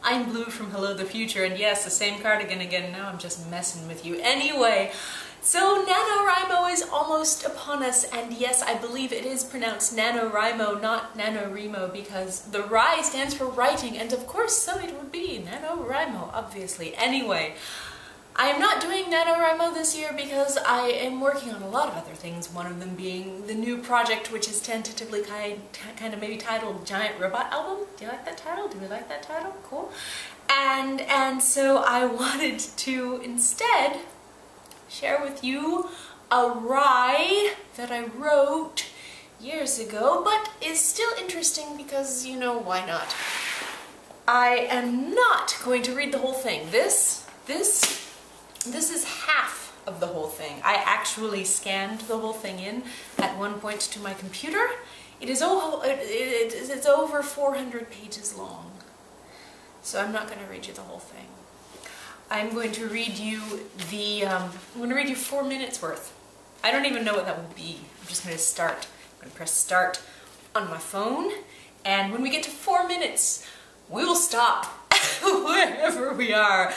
I'm Blue from Hello the Future, and yes, the same cardigan again. Now I'm just messing with you. Anyway, so NaNoWriMo is almost upon us, and yes, I believe it is pronounced NaNoWriMo, not NaNoWriMo, because the Ri stands for writing, and of course so it would be NaNoWriMo, obviously. Anyway, I am not doing NaNoWriMo this year because I am working on a lot of other things, one of them being the new project, which is tentatively kind of maybe titled Giant Robot Album. Do you like that title? Do we like that title? Cool. And so I wanted to instead share with you a Ri that I wrote years ago, but is still interesting because, you know, why not? I am not going to read the whole thing. This is half of the whole thing. I actually scanned the whole thing in at one point to my computer. It's over 400 pages long. So I'm not going to read you the whole thing. I'm going to read you I'm going to read you 4 minutes worth. I don't even know what that will be. I'm just going to start. I'm going to press start on my phone, and when we get to 4 minutes, we will stop wherever we are.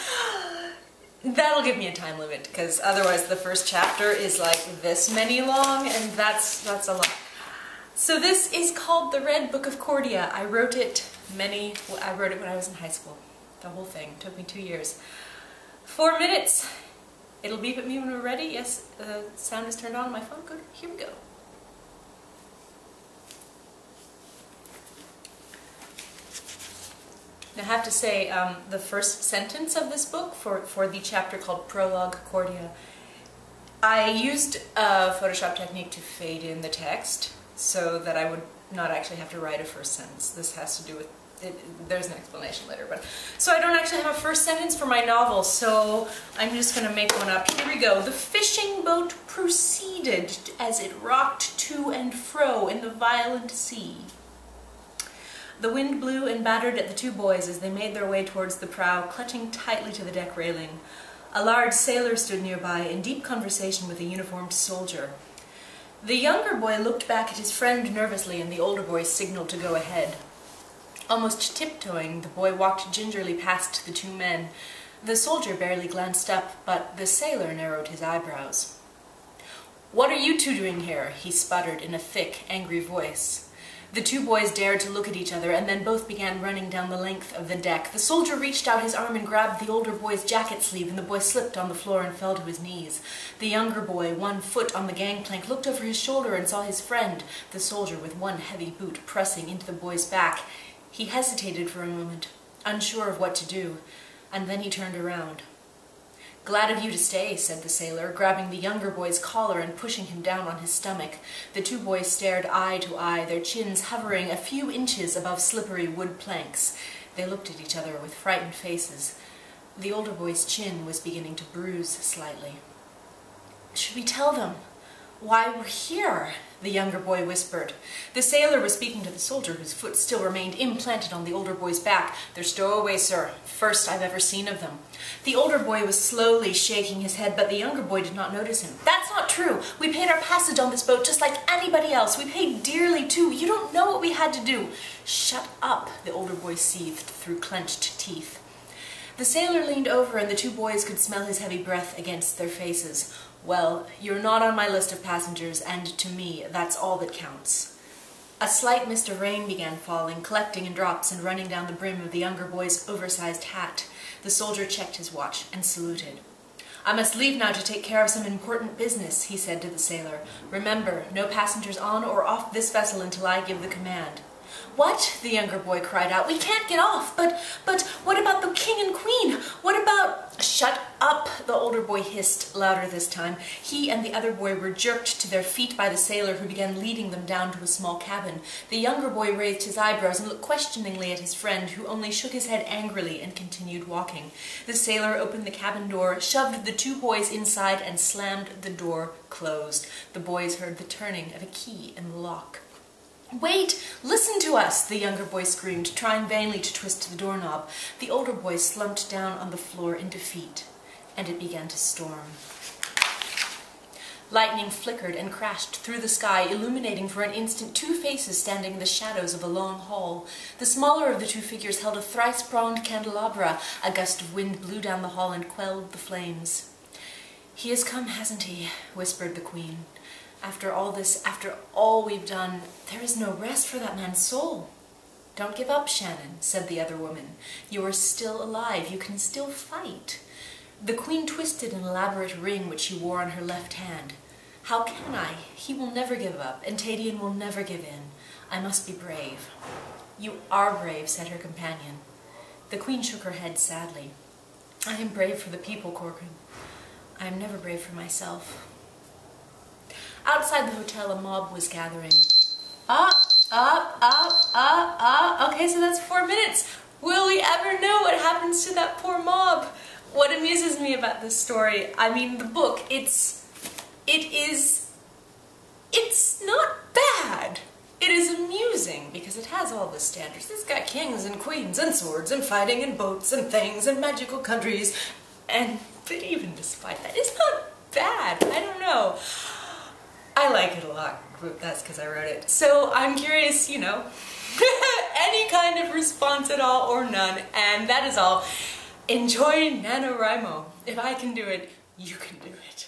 That'll give me a time limit, because otherwise the first chapter is like this many long, and that's a lot. So this is called The Red Book of Cordia. I wrote it when I was in high school. The whole thing took me 2 years. 4 minutes. It'll beep at me when we're ready. Yes, the sound is turned on my phone. Good. Here we go. I have to say, the first sentence of this book, for the chapter called Prologue Cordia, I used a Photoshop technique to fade in the text so that I would not actually have to write a first sentence. This has to do with, there's an explanation later, but so I don't actually have a first sentence for my novel, so I'm just going to make one up. Here we go. The fishing boat proceeded as it rocked to and fro in the violent sea. The wind blew and battered at the two boys as they made their way towards the prow, clutching tightly to the deck railing. A large sailor stood nearby, in deep conversation with a uniformed soldier. The younger boy looked back at his friend nervously, and the older boy signaled to go ahead. Almost tiptoeing, the boy walked gingerly past the two men. The soldier barely glanced up, but the sailor narrowed his eyebrows. "What are you two doing here?" he sputtered in a thick, angry voice. The two boys dared to look at each other, and then both began running down the length of the deck. The soldier reached out his arm and grabbed the older boy's jacket sleeve, and the boy slipped on the floor and fell to his knees. The younger boy, one foot on the gangplank, looked over his shoulder and saw his friend, the soldier with one heavy boot, pressing into the boy's back. He hesitated for a moment, unsure of what to do, and then he turned around. "Glad of you to stay," said the sailor, grabbing the younger boy's collar and pushing him down on his stomach. The two boys stared eye to eye, their chins hovering a few inches above slippery wood planks. They looked at each other with frightened faces. The older boy's chin was beginning to bruise slightly. "Should we tell them why we're here?" the younger boy whispered. The sailor was speaking to the soldier, whose foot still remained implanted on the older boy's back. "They're stowaways, sir. First I've ever seen of them." The older boy was slowly shaking his head, but the younger boy did not notice him. "That's not true. We paid our passage on this boat just like anybody else. We paid dearly, too. You don't know what we had to do." "Shut up," the older boy seethed through clenched teeth. The sailor leaned over, and the two boys could smell his heavy breath against their faces. "Well, you're not on my list of passengers, and to me, that's all that counts." A slight mist of rain began falling, collecting in drops and running down the brim of the younger boy's oversized hat. The soldier checked his watch and saluted. "I must leave now to take care of some important business," he said to the sailor. "Remember, no passengers on or off this vessel until I give the command." "What?" the younger boy cried out. "We can't get off, but what about the king and queen? What about—" "Shut up," the older boy hissed, louder this time. He and the other boy were jerked to their feet by the sailor, who began leading them down to a small cabin. The younger boy raised his eyebrows and looked questioningly at his friend, who only shook his head angrily and continued walking. The sailor opened the cabin door, shoved the two boys inside, and slammed the door closed. The boys heard the turning of a key in the lock. "Wait! Listen to us!" the younger boy screamed, trying vainly to twist the doorknob. The older boy slumped down on the floor in defeat, and it began to storm. Lightning flickered and crashed through the sky, illuminating for an instant 2 faces standing in the shadows of a long hall. The smaller of the 2 figures held a thrice-pronged candelabra. A gust of wind blew down the hall and quelled the flames. "He has come, hasn't he?" whispered the Queen. "After all this, after all we've done, there is no rest for that man's soul." "Don't give up, Shannon," said the other woman. "You are still alive. You can still fight." The Queen twisted an elaborate ring which she wore on her left hand. "How can I? He will never give up, and Tadian will never give in. I must be brave." "You are brave," said her companion. The Queen shook her head sadly. "I am brave for the people, Corcoran. I am never brave for myself." Outside the hotel, a mob was gathering. Okay, so that's 4 minutes. Will we ever know what happens to that poor mob? What amuses me about this story, I mean, the book, it's not bad. It is amusing because it has all the standards. It's got kings and queens and swords and fighting and boats and things and magical countries. But even despite that, it's not bad. I don't know. I like it a lot. That's because I wrote it. So I'm curious, you know, any kind of response at all or none. And that is all. Enjoy NaNoWriMo. If I can do it, you can do it.